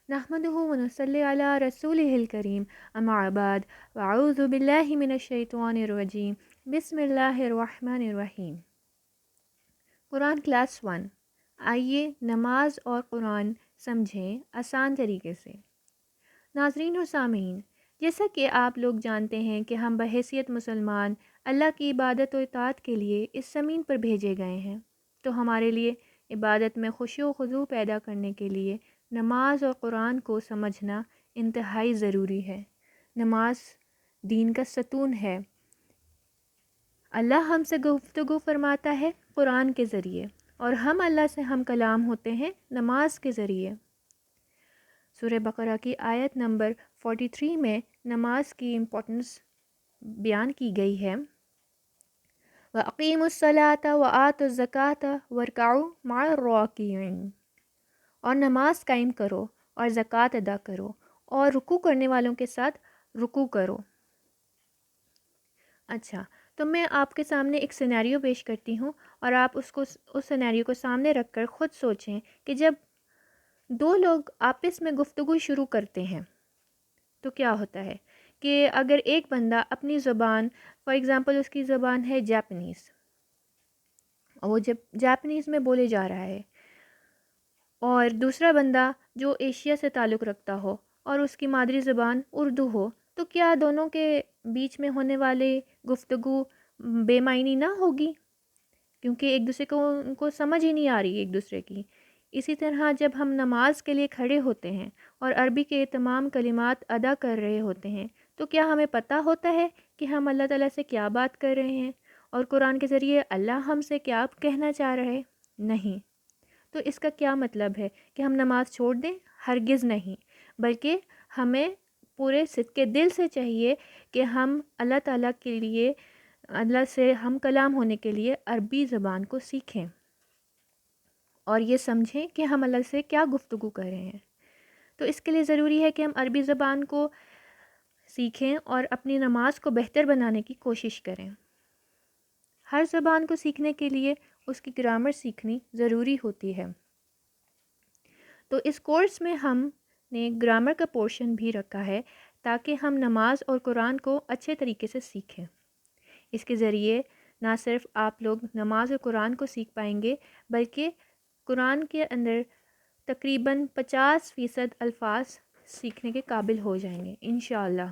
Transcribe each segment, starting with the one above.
نحمده ونصلي على رسوله الكريم اما بعد واعوذ باللہ من الشیطان الرجیم بسم اللہ الرحمن الرحیم۔ قرآن کلاس 1، آئیے نماز اور قرآن سمجھیں آسان طریقے سے۔ ناظرین و سامعین، جیسا کہ آپ لوگ جانتے ہیں کہ ہم بحیثیت مسلمان اللہ کی عبادت و اطاعت کے لیے اس زمین پر بھیجے گئے ہیں، تو ہمارے لیے عبادت میں خشوع و خضوع پیدا کرنے کے لیے نماز اور قرآن کو سمجھنا انتہائی ضروری ہے۔ نماز دین کا ستون ہے۔ اللہ ہم سے گفتگو فرماتا ہے قرآن کے ذریعے، اور ہم اللہ سے ہم کلام ہوتے ہیں نماز کے ذریعے۔ سورہ بقرہ کی آیت نمبر 43 میں نماز کی امپورٹنس بیان کی گئی ہے۔ وَأَقِيمُوا الصَّلَاةَ وَآتُوا الزَّكَاةَ وَارْكَعُوا مَعَ الرَّاكِعِينَ، اور نماز قائم کرو اور زکوٰۃ ادا کرو اور رکوع کرنے والوں کے ساتھ رکوع کرو۔ اچھا، تو میں آپ کے سامنے ایک سینیریو پیش کرتی ہوں، اور آپ اس سینیریو کو سامنے رکھ کر خود سوچیں کہ جب دو لوگ آپس میں گفتگو شروع کرتے ہیں تو کیا ہوتا ہے کہ اگر ایک بندہ اپنی زبان، فار ایگزامپل اس کی زبان ہے جاپنیز، اور وہ جب جاپنیز میں بولے جا رہا ہے، اور دوسرا بندہ جو ایشیا سے تعلق رکھتا ہو اور اس کی مادری زبان اردو ہو، تو کیا دونوں کے بیچ میں ہونے والے گفتگو بے معنی نہ ہوگی؟ کیونکہ ایک دوسرے کو سمجھ ہی نہیں آ رہی ایک دوسرے کی۔ اسی طرح جب ہم نماز کے لیے کھڑے ہوتے ہیں اور عربی کے تمام کلمات ادا کر رہے ہوتے ہیں، تو کیا ہمیں پتہ ہوتا ہے کہ ہم اللہ تعالیٰ سے کیا بات کر رہے ہیں، اور قرآن کے ذریعے اللہ ہم سے کیا کہنا چاہ رہے؟ نہیں۔ تو اس کا کیا مطلب ہے کہ ہم نماز چھوڑ دیں؟ ہرگز نہیں، بلکہ ہمیں پورے صدق دل سے چاہیے کہ ہم اللہ تعالیٰ کے لیے، اللہ سے ہم کلام ہونے کے لیے عربی زبان کو سیکھیں اور یہ سمجھیں کہ ہم اللہ سے کیا گفتگو کر رہے ہیں۔ تو اس کے لیے ضروری ہے کہ ہم عربی زبان کو سیکھیں اور اپنی نماز کو بہتر بنانے کی کوشش کریں۔ ہر زبان کو سیکھنے کے لیے اس کی گرامر سیکھنی ضروری ہوتی ہے۔ تو اس کورس میں ہم نے گرامر کا پورشن بھی رکھا ہے تاکہ ہم نماز اور قرآن کو اچھے طریقے سے سیکھیں۔ اس کے ذریعے نہ صرف آپ لوگ نماز اور قرآن کو سیکھ پائیں گے، بلکہ قرآن کے اندر تقریباً 50% الفاظ سیکھنے کے قابل ہو جائیں گے انشاءاللہ۔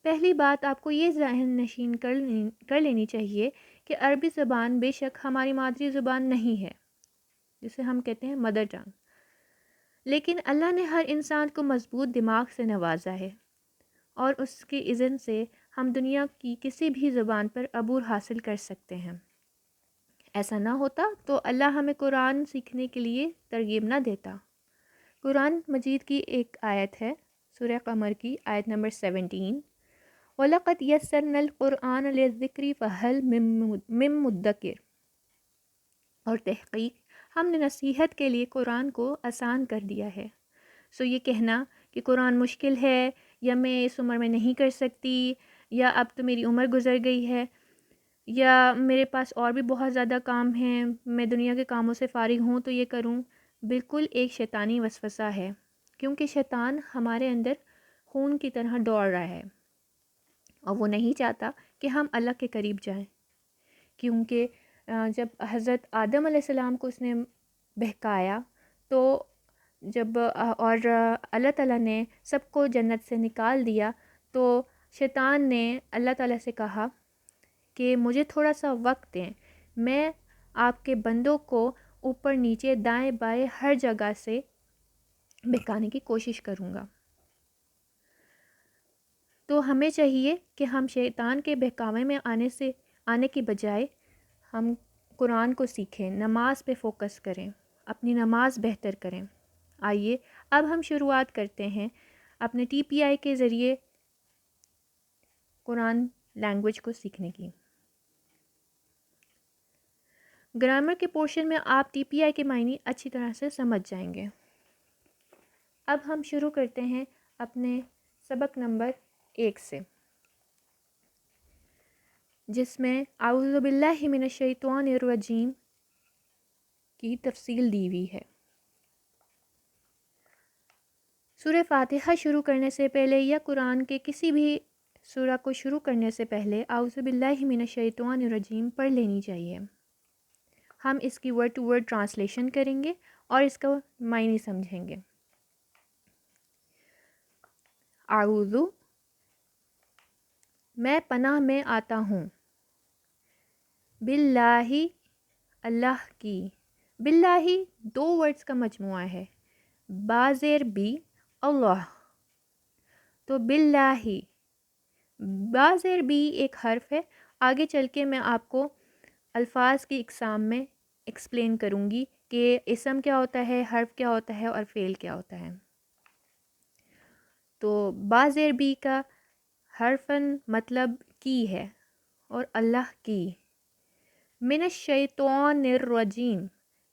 پہلی بات آپ کو یہ ذہن نشین کر لینی چاہیے کہ عربی زبان بے شک ہماری مادری زبان نہیں ہے، جسے ہم کہتے ہیں مدر ٹنگ، لیکن اللہ نے ہر انسان کو مضبوط دماغ سے نوازا ہے، اور اس کے اذن سے ہم دنیا کی کسی بھی زبان پر عبور حاصل کر سکتے ہیں۔ ایسا نہ ہوتا تو اللہ ہمیں قرآن سیکھنے کے لیے ترغیب نہ دیتا۔ قرآن مجید کی ایک آیت ہے، سورہ قمر کی آیت نمبر 17، وَلَقَدْ يَسَّرْنَا الْقُرْآنَ لِلذِّكْرِ فَهَلْ مِن مُدَّكِرٍ، اور تحقیق ہم نے نصیحت کے لیے قرآن کو آسان کر دیا ہے۔ سو یہ کہنا کہ قرآن مشکل ہے، یا میں اس عمر میں نہیں کر سکتی، یا اب تو میری عمر گزر گئی ہے، یا میرے پاس اور بھی بہت زیادہ کام ہیں، میں دنیا کے کاموں سے فارغ ہوں تو یہ کروں، بالکل ایک شیطانی وسوسہ ہے، کیونکہ شیطان ہمارے اندر خون کی طرح دوڑ رہا ہے، اور وہ نہیں چاہتا کہ ہم اللہ کے قریب جائیں، کیونکہ جب حضرت آدم علیہ السلام کو اس نے بہکایا تو اور اللہ تعالیٰ نے سب کو جنت سے نکال دیا، تو شیطان نے اللہ تعالیٰ سے کہا کہ مجھے تھوڑا سا وقت دیں، میں آپ کے بندوں کو اوپر نیچے دائیں بائیں ہر جگہ سے بہکانے کی کوشش کروں گا۔ تو ہمیں چاہیے کہ ہم شیطان کے بہکاوے میں آنے کی بجائے ہم قرآن کو سیکھیں، نماز پہ فوکس کریں، اپنی نماز بہتر کریں۔ آئیے اب ہم شروعات کرتے ہیں اپنے TPI کے ذریعے قرآن لینگویج کو سیکھنے کی۔ گرامر کے پورشن میں آپ TPI کے معنی اچھی طرح سے سمجھ جائیں گے۔ اب ہم شروع کرتے ہیں اپنے سبق نمبر 1 سے، جس میں اعوذ باللہ من الشیطان الرجیم کی تفصیل دی ہوئی ہے۔ سورہ فاتحہ شروع کرنے سے پہلے یا قرآن کے کسی بھی سورہ کو شروع کرنے سے پہلے اعوذ باللہ من الشیطان الرجیم پڑھ لینی چاہیے۔ ہم اس کی ورڈ ٹو ورڈ ٹرانسلیشن کریں گے اور اس کا معنی سمجھیں گے۔ اعوذ، میں پناہ میں آتا ہوں، باللہ، اللہ کی۔ باللہ دو ورڈز کا مجموعہ ہے، با زیر بی، اللہ، تو باللہ، با زیر بی ایک حرف ہے۔ آگے چل کے میں آپ کو الفاظ کی اقسام میں ایکسپلین کروں گی کہ اسم کیا ہوتا ہے، حرف کیا ہوتا ہے اور فعل کیا ہوتا ہے۔ تو با زیر بی کا حرفاً مطلب کی ہے اور اللہ کی۔ من الشیطان الرجیم،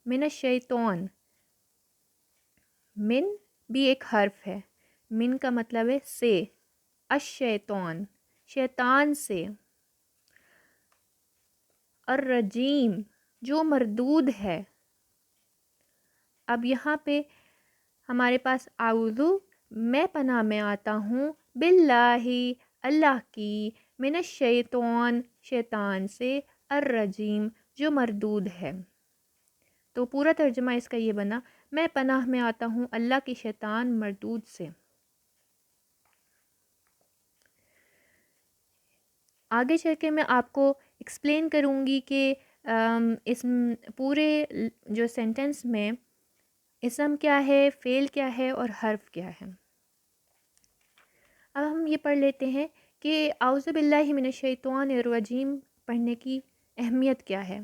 من الشیطان، من بھی ایک حرف ہے، من کا مطلب ہے سے، الشیطان شیطان سے، الرجیم جو مردود ہے۔ اب یہاں پہ ہمارے پاس اعوذ، میں پناہ میں آتا ہوں، باللہ اللہ کی، من الشیطان شیطان سے، الرجیم جو مردود ہے۔ تو پورا ترجمہ اس کا یہ بنا، میں پناہ میں آتا ہوں اللہ کی شیطان مردود سے۔ آگے چل کے میں آپ کو ایکسپلین کروں گی کہ اس پورے جو سینٹنس میں اسم کیا ہے، فعل کیا ہے اور حرف کیا ہے۔ اب ہم یہ پڑھ لیتے ہیں کہ اعوذ باللہ من الشیطان الرجیم پڑھنے کی اہمیت کیا ہے۔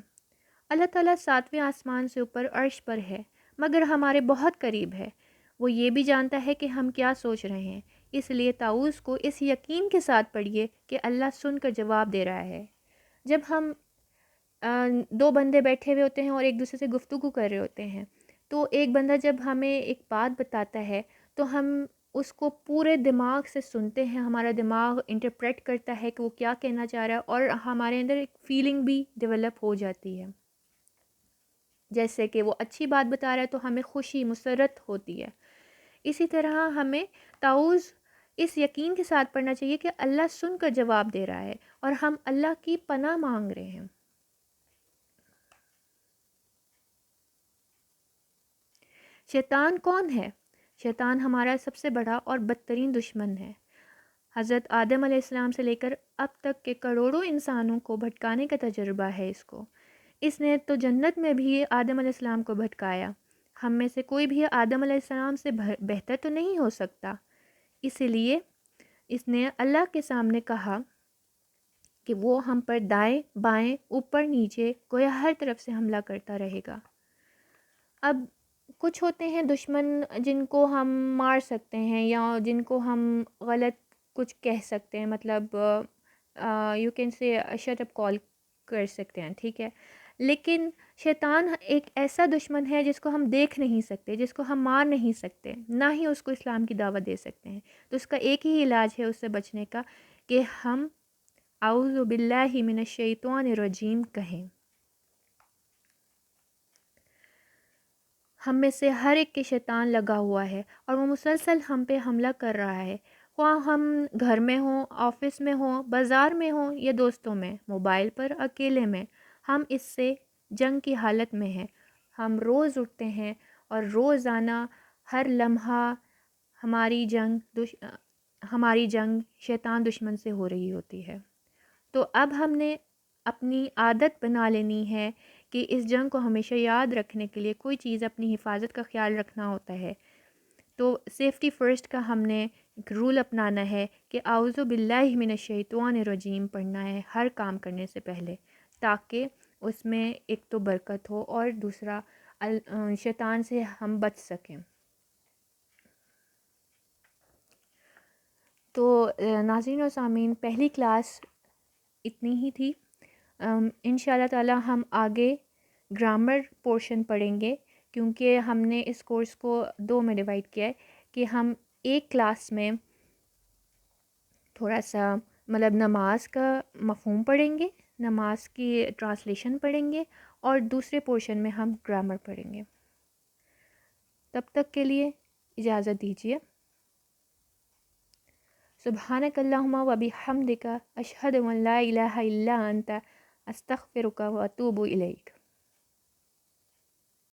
اللہ تعالیٰ 7ویں آسمان سے اوپر عرش پر ہے، مگر ہمارے بہت قریب ہے۔ وہ یہ بھی جانتا ہے کہ ہم کیا سوچ رہے ہیں، اس لیے تعوذ کو اس یقین کے ساتھ پڑھیے کہ اللہ سن کر جواب دے رہا ہے۔ جب ہم دو بندے بیٹھے ہوئے ہوتے ہیں اور ایک دوسرے سے گفتگو کر رہے ہوتے ہیں، تو ایک بندہ جب ہمیں ایک بات بتاتا ہے تو ہم اس کو پورے دماغ سے سنتے ہیں، ہمارا دماغ انٹرپریٹ کرتا ہے کہ وہ کیا کہنا چاہ رہا ہے اور ہمارے اندر ایک فیلنگ بھی ڈیولپ ہو جاتی ہے۔ جیسے کہ وہ اچھی بات بتا رہا ہے تو ہمیں خوشی مسرت ہوتی ہے۔ اسی طرح ہمیں تعوذ اس یقین کے ساتھ پڑھنا چاہیے کہ اللہ سن کر جواب دے رہا ہے اور ہم اللہ کی پناہ مانگ رہے ہیں۔ شیطان کون ہے؟ شیطان ہمارا سب سے بڑا اور بدترین دشمن ہے۔ حضرت آدم علیہ السلام سے لے کر اب تک کے کروڑوں انسانوں کو بھٹکانے کا تجربہ ہے اس نے تو جنت میں بھی آدم علیہ السلام کو بھٹکایا۔ ہم میں سے کوئی بھی آدم علیہ السلام سے بہتر تو نہیں ہو سکتا، اسی لیے اس نے اللہ کے سامنے کہا کہ وہ ہم پر دائیں بائیں اوپر نیچے گویا ہر طرف سے حملہ کرتا رہے گا۔ اب کچھ ہوتے ہیں دشمن جن کو ہم مار سکتے ہیں یا جن کو ہم غلط کچھ کہہ سکتے ہیں، مطلب you can say shut up call کر سکتے ہیں، ٹھیک ہے۔ لیکن شیطان ایک ایسا دشمن ہے جس کو ہم دیکھ نہیں سکتے، جس کو ہم مار نہیں سکتے، نہ ہی اس کو اسلام کی دعوت دے سکتے ہیں۔ تو اس کا ایک ہی علاج ہے اس سے بچنے کا کہ ہم اعوذ باللہ من الشیطان الرجیم کہیں۔ ہم میں سے ہر ایک کے شیطان لگا ہوا ہے اور وہ مسلسل ہم پہ حملہ کر رہا ہے، خواہ ہم گھر میں ہوں، آفس میں ہوں، بازار میں ہوں یا دوستوں میں، موبائل پر، اکیلے میں، ہم اس سے جنگ کی حالت میں ہیں۔ ہم روز اٹھتے ہیں اور روزانہ ہر لمحہ ہماری جنگ شیطان دشمن سے ہو رہی ہوتی ہے۔ تو اب ہم نے اپنی عادت بنا لینی ہے کہ اس جنگ کو ہمیشہ یاد رکھنے کے لیے کوئی چیز اپنی حفاظت کا خیال رکھنا ہوتا ہے۔ تو سیفٹی فرسٹ کا ہم نے ایک رول اپنانا ہے کہ اعوذ باللہ من الشیطان الرجیم پڑھنا ہے ہر کام کرنے سے پہلے، تاکہ اس میں ایک تو برکت ہو اور دوسرا شیطان سے ہم بچ سکیں۔ تو ناظرین و سامعین، پہلی کلاس اتنی ہی تھی۔ انشاء اللہ تعالی ہم آگے گرامر پورشن پڑھیں گے، کیونکہ ہم نے اس کورس کو 2 میں ڈیوائڈ کیا ہے کہ ہم ایک کلاس میں تھوڑا سا مطلب نماز کا مفہوم پڑھیں گے، نماز کی ٹرانسلیشن پڑھیں گے، اور دوسرے پورشن میں ہم گرامر پڑھیں گے۔ تب تک کے لیے اجازت دیجیے۔ سبحانک اللہم و بحمدک اشہد ان لا الہ الا انت استغفرک و اتوب الیک.